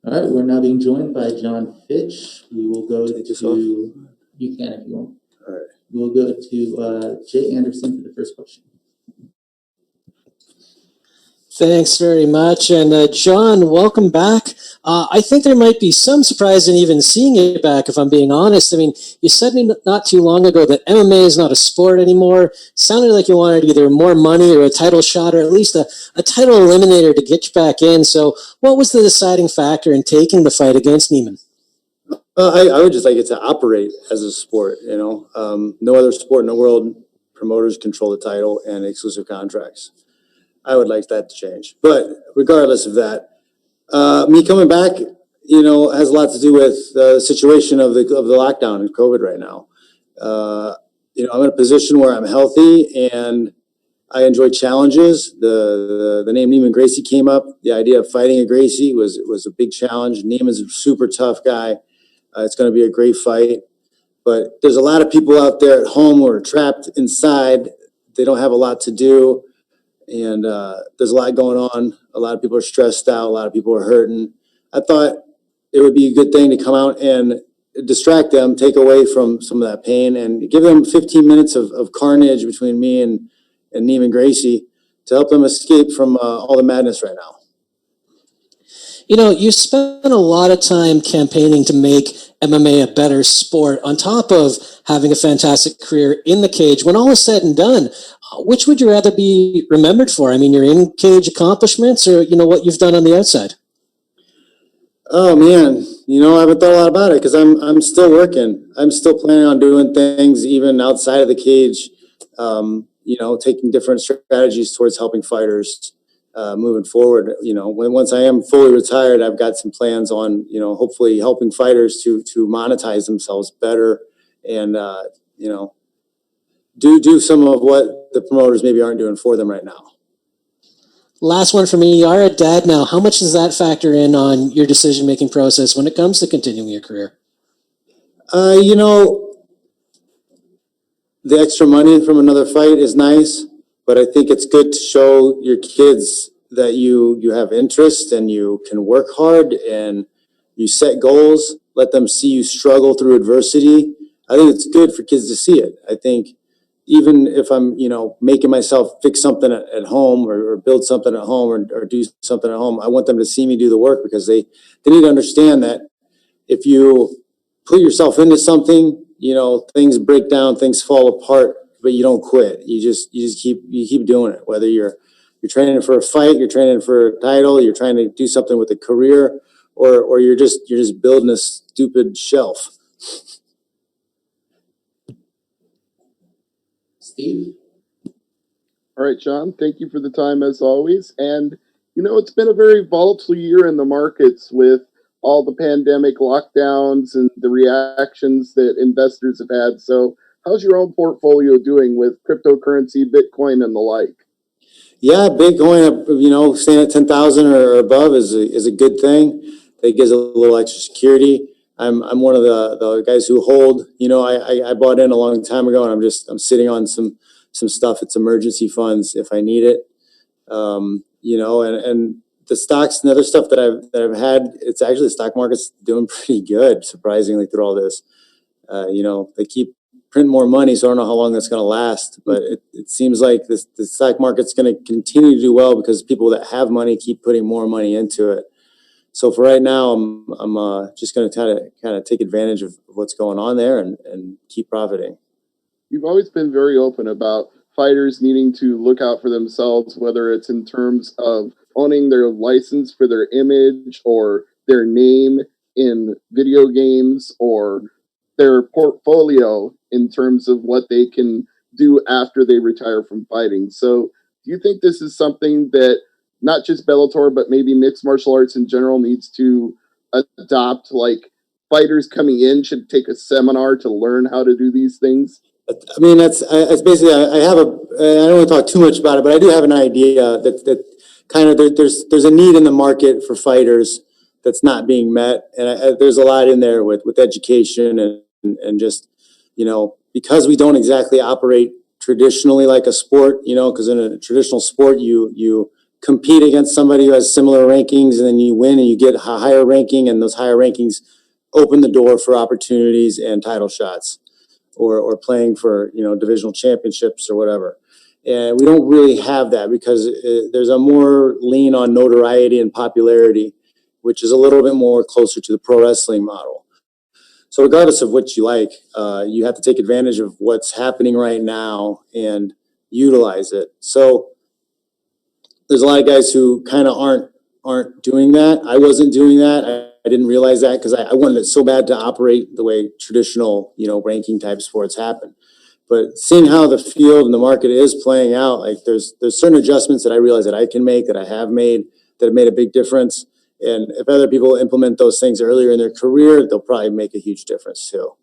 All right, we're now being joined by Jon Fitch. We will go to, you can if you want. All right. We'll go to Jay Anderson for the first question. Thanks very much. And Jon, welcome back. I think there might be some surprise in even seeing you back, if I'm being honest. I mean, you said not too long ago that MMA is not a sport anymore. Sounded like you wanted either more money or a title shot or at least a title eliminator to get you back in. So what was the deciding factor in taking the fight against Neiman? I would just like it to operate as a sport, No other sport in the world, promoters control the title and exclusive contracts. I would like that to change. But regardless of that, me coming back, has a lot to do with the situation of the lockdown and COVID right now. I'm in a position where I'm healthy and I enjoy challenges. The name Neiman Gracie came up. The idea of fighting a Gracie was a big challenge. Neiman's a super tough guy. It's going to be a great fight. But there's a lot of people out there at home who are trapped inside. They don't have a lot to do. And there's a lot going on. A lot of people are stressed out. A lot of people are hurting. I thought it would be a good thing to come out and distract them, take away from some of that pain, and give them 15 minutes of carnage between me and Neiman Gracie to help them escape from all the madness right now. You spent a lot of time campaigning to make MMA a better sport on top of having a fantastic career in the cage. When all is said and done, which would you rather be remembered for? I mean, your in-cage accomplishments or, what you've done on the outside? Oh, man. I haven't thought a lot about it because I'm still working. I'm still planning on doing things even outside of the cage, taking different strategies towards helping fighters moving forward. Once I am fully retired, I've got some plans on, hopefully helping fighters to monetize themselves better and, do some of what the promoters maybe aren't doing for them right now. Last one for me. You are a dad now. How much does that factor in on your decision-making process when it comes to continuing your career? The extra money from another fight is nice, but I think it's good to show your kids that you have interest and you can work hard and you set goals. Let them see you struggle through adversity. I think it's good for kids to see it. I think even if I'm, making myself fix something at home or build something at home or do something at home, I want them to see me do the work because they need to understand that if you put yourself into something, things break down, things fall apart, but you don't quit. You just keep doing it. Whether you're training for a fight, you're training for a title, you're trying to do something with a career, or you're just building a stupid shelf. Steve? All right, Jon, thank you for the time as always. And, it's been a very volatile year in the markets with all the pandemic lockdowns and the reactions that investors have had. So how's your own portfolio doing with cryptocurrency, Bitcoin, and the like? Yeah, Bitcoin, staying at 10,000 or above is a good thing. That gives a little extra security. I'm one of the guys who hold. I bought in a long time ago, and I'm sitting on some stuff. It's emergency funds if I need it. And the stocks and other stuff that I've had. It's actually the stock market's doing pretty good, surprisingly, through all this. They keep print more money, so I don't know how long that's going to last. But it seems like the stock market's going to continue to do well because people that have money keep putting more money into it. So for right now, I'm just going to kind of take advantage of what's going on there and keep profiting. You've always been very open about fighters needing to look out for themselves, whether it's in terms of owning their license for their image or their name in video games or their portfolio in terms of what they can do after they retire from fighting. So do you think this is something that not just Bellator, but maybe mixed martial arts in general needs to adopt? Like fighters coming in should take a seminar to learn how to do these things? I mean, that's basically, I don't want to talk too much about it, but I do have an idea that kind of there's a need in the market for fighters that's not being met. And there's a lot in there with education and just, because we don't exactly operate traditionally like a sport, because in a traditional sport, you compete against somebody who has similar rankings, and then you win and you get a higher ranking, and those higher rankings open the door for opportunities and title shots, or playing for, divisional championships or whatever. And we don't really have that because there's a more lean on notoriety and popularity, which is a little bit more closer to the pro wrestling model. So regardless of what you like, you have to take advantage of what's happening right now and utilize it. So there's a lot of guys who kind of aren't doing that. I wasn't doing that. I didn't realize that because I wanted it so bad to operate the way traditional, ranking type sports happen. But seeing how the field and the market is playing out, like there's certain adjustments that I realize that I can make, that I have made, that have made a big difference. And if other people implement those things earlier in their career, they'll probably make a huge difference too.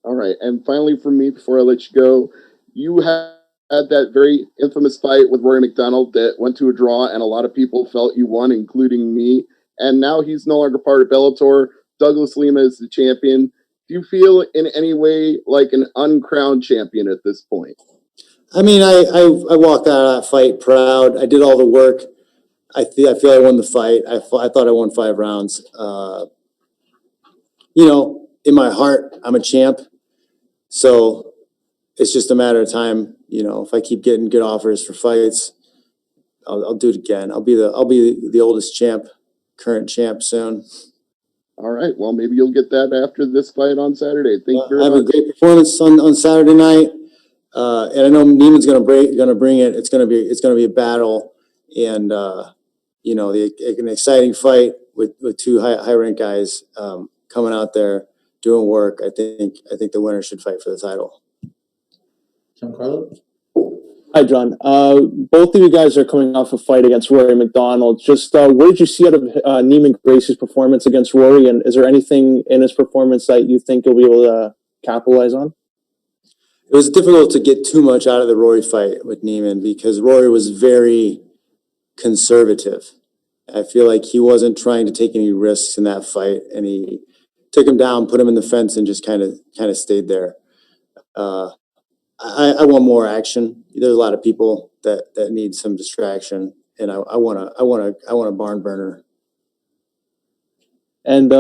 All right. And finally, for me, before I let you go, you had that very infamous fight with Rory McDonald that went to a draw, and a lot of people felt you won, including me. And now he's no longer part of Bellator. Douglas Lima is the champion. Do you feel in any way like an uncrowned champion at this point? I mean, I walked out of that fight proud. I did all the work. I feel I won the fight. I thought I won 5 rounds. In my heart, I'm a champ. So it's just a matter of time. If I keep getting good offers for fights, I'll do it again. I'll be the oldest current champ soon. All right. Well, maybe you'll get that after this fight on Saturday. Thank you very much. I have a great performance on Saturday night, and I know Neiman's going to bring it. It's going to be a battle, and an exciting fight with 2 high ranked guys coming out there doing work. I think the winner should fight for the title. Giancarlo? Hi, John. Both of you guys are coming off a fight against Rory McDonald. Just what did you see out of Neiman Gracie's performance against Rory, and is there anything in his performance that you think you'll be able to capitalize on? It was difficult to get too much out of the Rory fight with Neiman because Rory was very conservative. I feel like he wasn't trying to take any risks in that fight, and he took him down, put him in the fence, and just kind of stayed there. I want more action. There's a lot of people that need some distraction, and I want a barn burner. And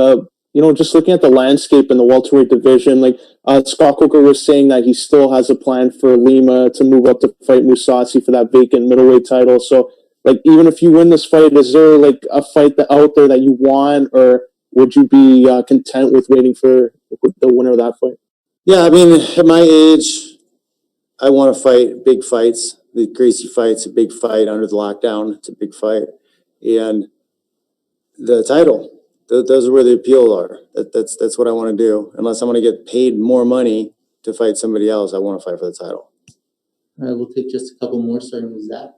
just looking at the landscape in the welterweight division, like Scott Coker was saying that he still has a plan for Lima to move up to fight Mousasi for that vacant middleweight title. So, like, even if you win this fight, is there like a fight out there that you want, or would you be content with waiting for the winner of that fight? Yeah, I mean, at my age, I want to fight big fights. The Gracie fight's a big fight under the lockdown. It's a big fight. And the title, those are where the appeal are. That's what I want to do. Unless I'm going to get paid more money to fight somebody else, I want to fight for the title. All right, we'll take just a couple more, starting with Zach.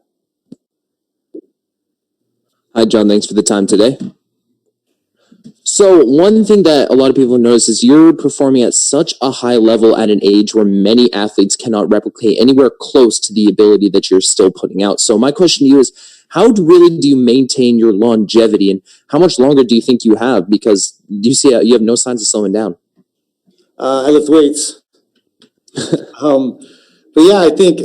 Hi, John. Thanks for the time today. So one thing that a lot of people notice is you're performing at such a high level at an age where many athletes cannot replicate anywhere close to the ability that you're still putting out. So my question to you is, how do you maintain your longevity, and how much longer do you think you have? Because you see you have no signs of slowing down. I lift weights. But yeah, I think,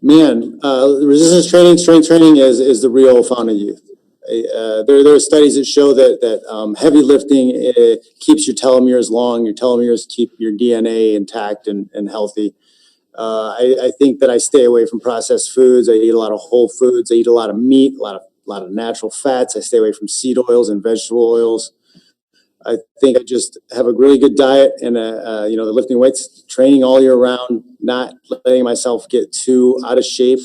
resistance training, strength training is the real fountain of youth. There are studies that show that heavy lifting keeps your telomeres long. Your telomeres keep your DNA intact and healthy. I think that I stay away from processed foods. I eat a lot of whole foods. I eat a lot of meat, a lot of natural fats. I stay away from seed oils and vegetable oils. I think I just have a really good diet and the lifting weights, training all year round, not letting myself get too out of shape.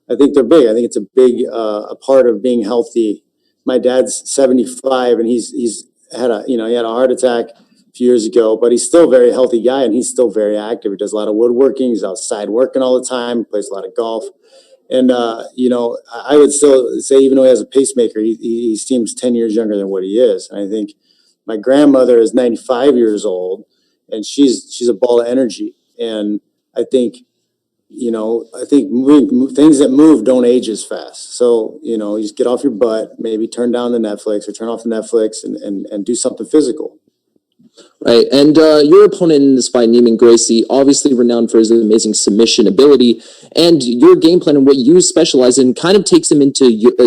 I think they're big. I think it's a big a part of being healthy. My dad's 75 and he's had he had a heart attack a few years ago, but he's still a very healthy guy and he's still very active. He does a lot of woodworking. He's outside working all the time, plays a lot of golf. And, I would still say, even though he has a pacemaker, he seems 10 years younger than what he is. And I think my grandmother is 95 years old and she's a ball of energy. And I think things that move don't age as fast. So, you just get off your butt, maybe turn down the Netflix or turn off the Netflix and do something physical. Right, and your opponent in this fight, Neiman Gracie, obviously renowned for his amazing submission ability, and your game plan and what you specialize in kind of takes him into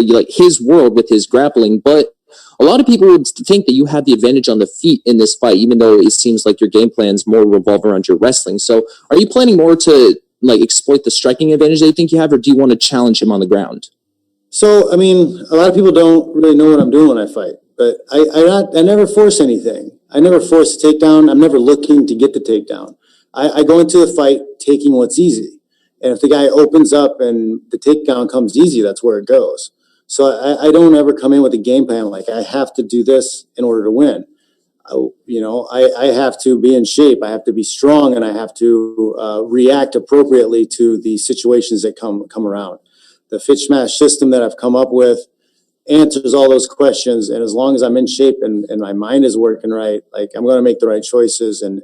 like his world with his grappling. But a lot of people would think that you have the advantage on the feet in this fight, even though it seems like your game plans more revolve around your wrestling. So, are you planning more to like exploit the striking advantage that you think you have, or do you want to challenge him on the ground? So, I mean, a lot of people don't really know what I'm doing when I fight, but I never force anything. I never force a takedown. I'm never looking to get the takedown. I go into the fight taking what's easy. And if the guy opens up and the takedown comes easy, that's where it goes. So I don't ever come in with a game plan like I have to do this in order to win. I have to be in shape. I have to be strong, and I have to react appropriately to the situations that come around. The Fitch Smash system that I've come up with answers all those questions. And as long as I'm in shape and my mind is working right, like I'm going to make the right choices and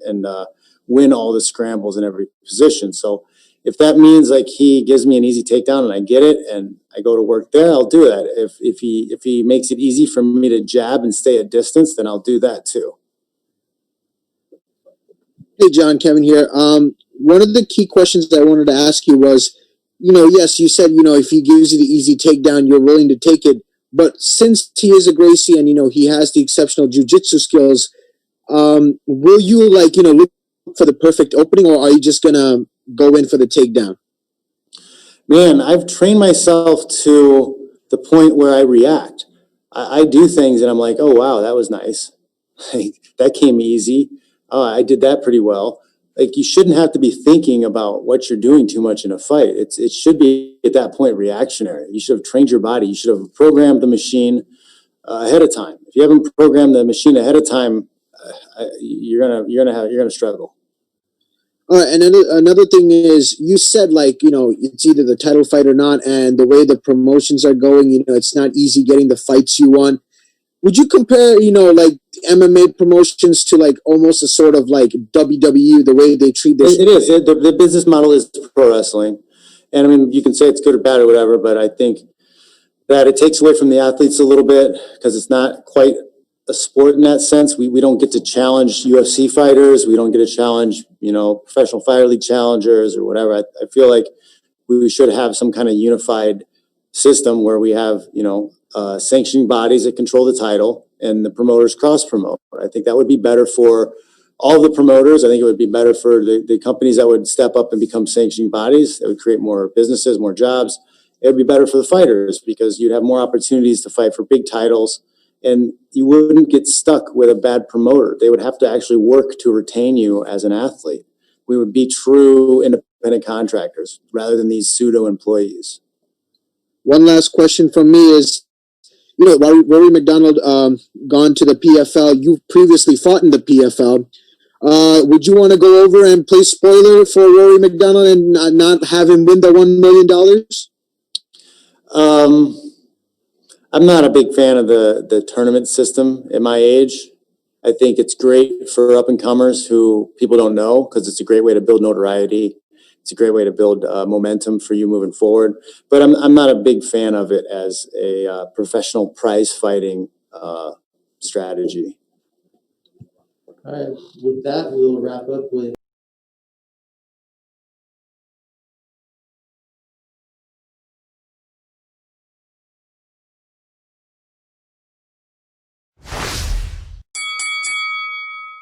win all the scrambles in every position. So if that means like he gives me an easy takedown and I get it and I go to work there, I'll do that. If he makes it easy for me to jab and stay at distance, then I'll do that too. Hey, John, Kevin here. One of the key questions that I wanted to ask you was, yes, you said, if he gives you the easy takedown, you're willing to take it. But since he is a Gracie and, he has the exceptional jiu-jitsu skills, will you look for the perfect opening, or are you just going to go in for the takedown? Man, I've trained myself to the point where I react. I do things and I'm like, oh, wow, that was nice. That came easy. Oh, I did that pretty well. Like, you shouldn't have to be thinking about what you're doing too much in a fight. It should be at that point reactionary. You should have trained your body. You should have programmed the machine ahead of time. If you haven't programmed the machine ahead of time, you're gonna struggle. All right, and another thing is, you said it's either the title fight or not, and the way the promotions are going, it's not easy getting the fights you want. Would you compare, MMA promotions to almost a sort of WWE, the way they treat this? It is. The business model is pro wrestling. And I mean, you can say it's good or bad or whatever, but I think that it takes away from the athletes a little bit because it's not quite a sport in that sense. We don't get to challenge UFC fighters. We don't get to challenge, professional fighter league challengers or whatever. I feel like we should have some kind of unified system where we have, sanctioning bodies that control the title and the promoters cross promote. I think that would be better for all the promoters. I think it would be better for the companies that would step up and become sanctioning bodies. That would create more businesses, more jobs. It would be better for the fighters because you'd have more opportunities to fight for big titles and you wouldn't get stuck with a bad promoter. They would have to actually work to retain you as an athlete. We would be true independent contractors rather than these pseudo employees. One last question from me is, Rory McDonald gone to the PFL. You previously fought in the PFL. Would you want to go over and play spoiler for Rory McDonald and not have him win the $1 million? I'm not a big fan of the tournament system at my age. I think it's great for up-and-comers who people don't know because it's a great way to build notoriety. It's a great way to build momentum for you moving forward. But I'm not a big fan of it as a professional prize fighting strategy. All right, with that, we'll wrap up with